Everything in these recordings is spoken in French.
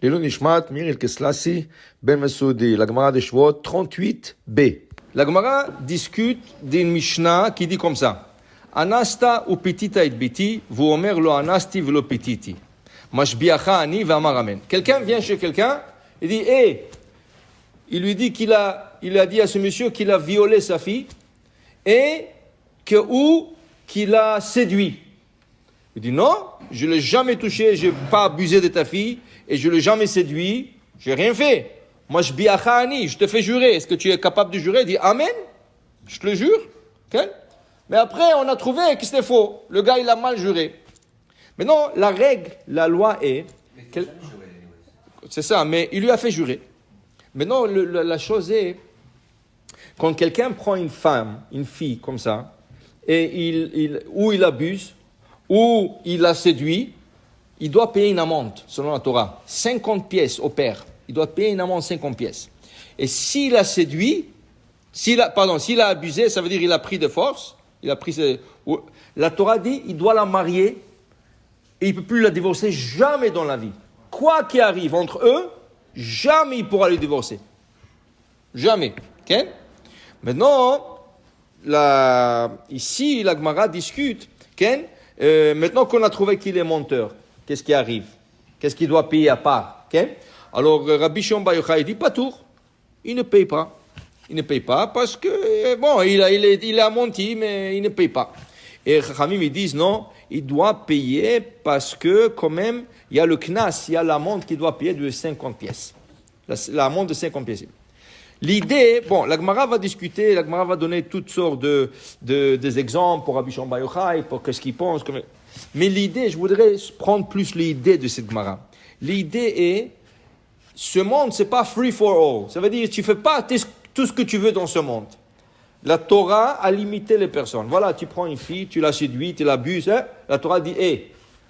Lilo Nishmat, Miril Keslassi, Ben Mesoudi, la Gemara de Shvot 38b. La Gemara discute d'une Mishnah qui dit comme ça. Anasta ou petita et biti, vous omer lo anasti velo petiti. Mashbiacha ani v'amar amen. Quelqu'un vient chez quelqu'un et dit, il lui dit qu'il a dit à ce monsieur qu'il a violé sa fille et qu'il a séduit. Il dit non, je ne l'ai jamais touché, je n'ai pas abusé de ta fille et je ne l'ai jamais séduit, je n'ai rien fait. Moi, je te fais jurer. Est-ce que tu es capable de jurer? Il dit amen, je te le jure. Okay? Mais après, on a trouvé que c'était faux. Le gars, il a mal juré. Maintenant, la règle, la loi est... C'est ça, mais il lui a fait jurer. Maintenant, la chose est, quand quelqu'un prend une femme, une fille comme ça, et ou il abuse, ou il la séduit, il doit payer une amende, selon la Torah. 50 pièces au père. Il doit payer une amende 50 pièces. Et s'il a séduit, s'il a abusé, ça veut dire qu'il a pris de force, la Torah dit, il doit la marier, et il ne peut plus la divorcer jamais dans la vie. Quoi qu'il arrive entre eux, jamais il pourra le divorcer. Jamais. Okay? Maintenant, ici, la Gemara discute. Okay? Maintenant qu'on a trouvé qu'il est menteur, qu'est-ce qui arrive? Qu'est-ce qu'il doit payer à part? Okay? Alors, Rabbi Shimon Bar Yochai dit pas tout. Il ne paye pas. Il ne paye pas parce que, il a menti, mais il ne paye pas. Et Chachamim, ils disent non, il doit payer parce que, quand même, il y a le knas, il y a l'amende qu'il doit payer de 50 pièces. L'amende de 50 pièces. L'idée, la Gemara va discuter, la Gemara va donner toutes sortes des exemples pour Rabbi Shimon Bar Yochai, pour qu'est-ce qu'il pense. Mais l'idée, je voudrais prendre plus l'idée de cette Gemara. L'idée est, ce monde, c'est pas free for all. Ça veut dire, tu fais pas tout ce que tu veux dans ce monde. La Torah a limité les personnes. Voilà, tu prends une fille, tu la séduis, tu l'abuses. La Torah dit,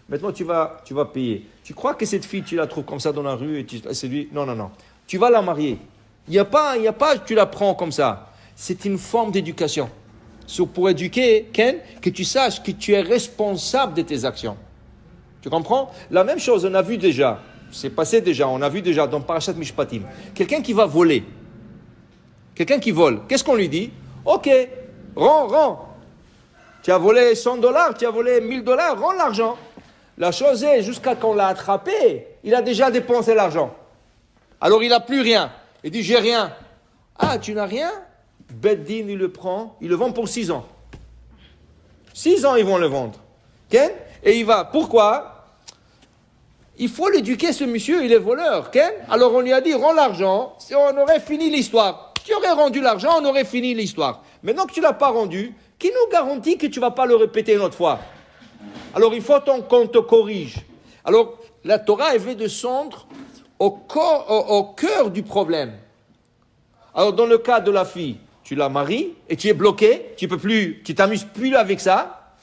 maintenant tu vas payer. Tu crois que cette fille, tu la trouves comme ça dans la rue et tu la séduis? Non. Tu vas la marier. Il n'y a pas, tu la prends comme ça. C'est une forme d'éducation. C'est pour éduquer, Ken, que tu saches que tu es responsable de tes actions. Tu comprends? La même chose, on a vu déjà. C'est passé déjà, on a vu déjà dans Parashat Mishpatim. Quelqu'un qui va voler. Quelqu'un qui vole. Qu'est-ce qu'on lui dit? Ok, rends. Tu as volé $100, tu as volé $1000, rends l'argent. La chose est, jusqu'à qu'on l'a attrapé, il a déjà dépensé l'argent. Alors il n'a plus rien. Il dit, j'ai rien. Ah, tu n'as rien? Beddin, il le prend, il le vend pour 6 ans. 6 ans, ils vont le vendre. Okay? Et il va. Pourquoi? Il faut l'éduquer, ce monsieur, il est voleur. Okay? Alors on lui a dit, rends l'argent, on aurait fini l'histoire. Tu aurais rendu l'argent, on aurait fini l'histoire. Maintenant que tu ne l'as pas rendu, qui nous garantit que tu ne vas pas le répéter une autre fois? Alors il faut qu'on te corrige. Alors la Torah, elle veut descendre au cœur du problème. Alors dans le cas de la fille, tu la maries et tu es bloqué, tu t'amuses plus avec ça.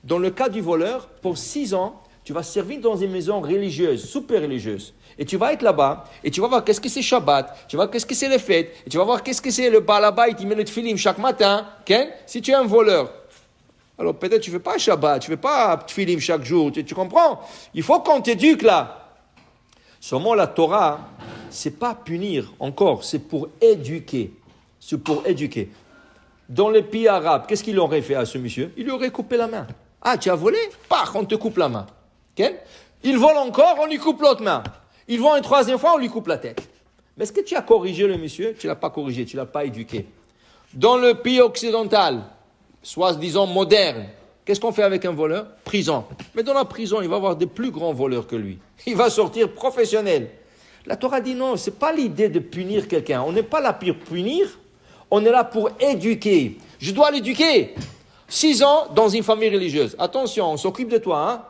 Dans le cas du voleur, pour 6 ans, tu vas servir dans une maison religieuse, super religieuse. Et tu vas être là-bas, et tu vas voir qu'est-ce que c'est Shabbat, tu vas voir qu'est-ce que c'est les fêtes, et tu vas voir qu'est-ce que c'est le Balabait, il met le tfilim chaque matin. Okay? Si tu es un voleur, alors peut-être tu ne fais pas Shabbat, tu ne fais pas tfilim chaque jour, tu comprends? Il faut qu'on t'éduque là. Seulement la Torah, c'est pas punir encore, c'est pour éduquer. C'est pour éduquer. Dans les pays arabes, qu'est-ce qu'il aurait fait à ce monsieur? Il lui aurait coupé la main. Ah, tu as volé? Paf, on te coupe la main. Okay? Il vole encore, on lui coupe l'autre main. Il vole une 3e fois, on lui coupe la tête. Mais est-ce que tu as corrigé le monsieur? Tu ne l'as pas corrigé, tu ne l'as pas éduqué. Dans le pays occidental, soit disons moderne, qu'est-ce qu'on fait avec un voleur? Prison. Mais dans la prison, il va y avoir des plus grands voleurs que lui. Il va sortir professionnel. La Torah dit non, ce n'est pas l'idée de punir quelqu'un. On n'est pas là pour punir, on est là pour éduquer. Je dois l'éduquer. 6 ans dans une famille religieuse. Attention, on s'occupe de toi. Hein?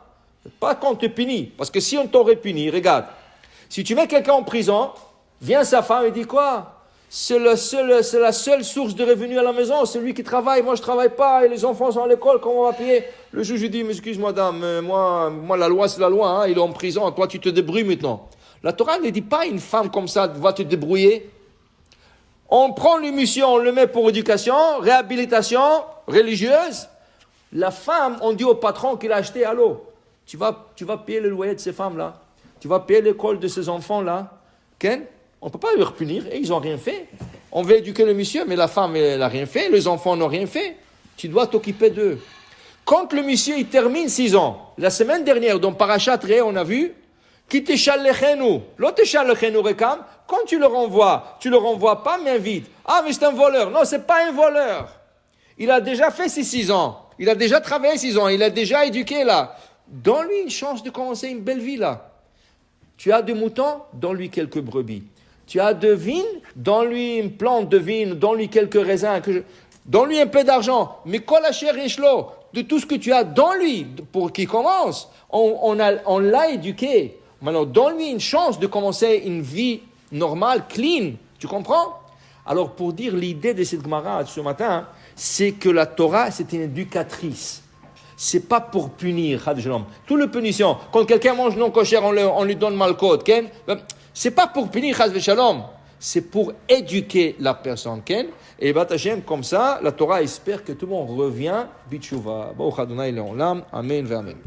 Pas qu'on te punit. Parce que si on t'aurait puni, regarde. Si tu mets quelqu'un en prison, vient sa femme et dit quoi? C'est la seule source de revenus à la maison. C'est lui qui travaille, moi je ne travaille pas. Et les enfants sont à l'école, comment on va payer? Le juge dit, mais excuse-moi dame, moi la loi c'est la loi. Hein? Il est en prison, toi tu te débrouilles maintenant. La Torah ne dit pas une femme comme ça va te débrouiller. On prend l'émission, on le met pour éducation, réhabilitation religieuse. La femme, on dit au patron qu'il a acheté, allô, tu vas payer le loyer de ces femmes-là. tu vas payer l'école de ces enfants-là. Ken, on ne peut pas leur punir, et ils n'ont rien fait. On veut éduquer le monsieur, mais la femme, elle n'a rien fait, les enfants n'ont rien fait. Tu dois t'occuper d'eux. Quand le monsieur, il termine 6 ans, la semaine dernière, dans Parashat Ré, on a vu, qui t'échalechenu, l'autre échalechenu rekam, quand tu le renvoies pas main vide. Ah, mais c'est un voleur. Non, c'est pas un voleur. Il a déjà fait ses 6 ans. Il a déjà travaillé 6 ans. Il a déjà éduqué là. Donne-lui une chance de commencer une belle vie là. Tu as des moutons, donne-lui quelques brebis. Tu as de vignes, donne-lui une plante de vigne, donne-lui quelques raisins, donne-lui un peu d'argent. Mais kolacher richlo, de tout ce que tu as, donne-lui pour qu'il commence. On l'a éduqué. Maintenant, donne-lui une chance de commencer une vie normale, clean. Tu comprends? Alors, pour dire l'idée de cette Gemara ce matin, c'est que la Torah, c'est une éducatrice. C'est pas pour punir, tout le punition. Quand quelqu'un mange non kosher, on lui donne malkot, ken. C'est pas pour punir, c'est pour éduquer la personne, ken. Et Hashem, comme ça, la Torah espère que tout le monde revient, bitchouva. Amen, amen.